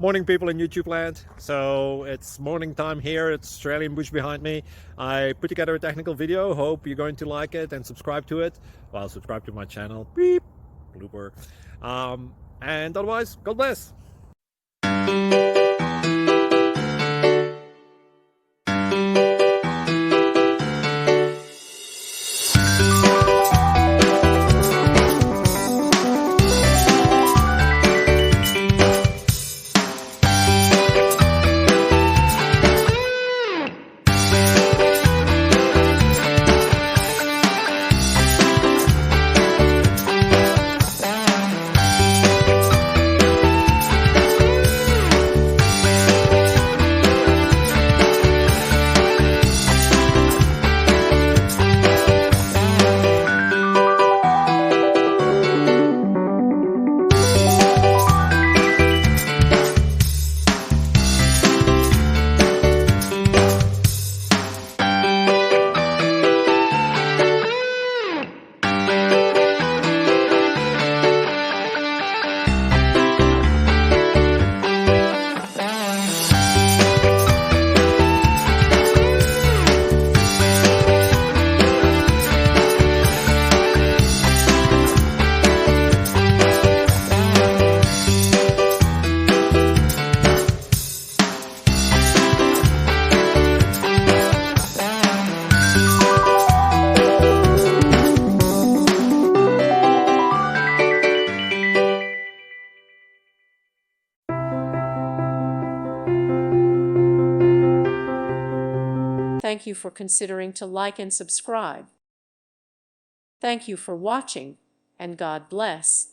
Morning, people in YouTube land. So it's morning time here. It's Australian bush behind me. I put together a technical video. Hope you're going to like it and subscribe to it. Well, subscribe to my channel. Beep. Blooper. And otherwise, God bless. Thank you for considering to like and subscribe. Thank you for watching, and God bless.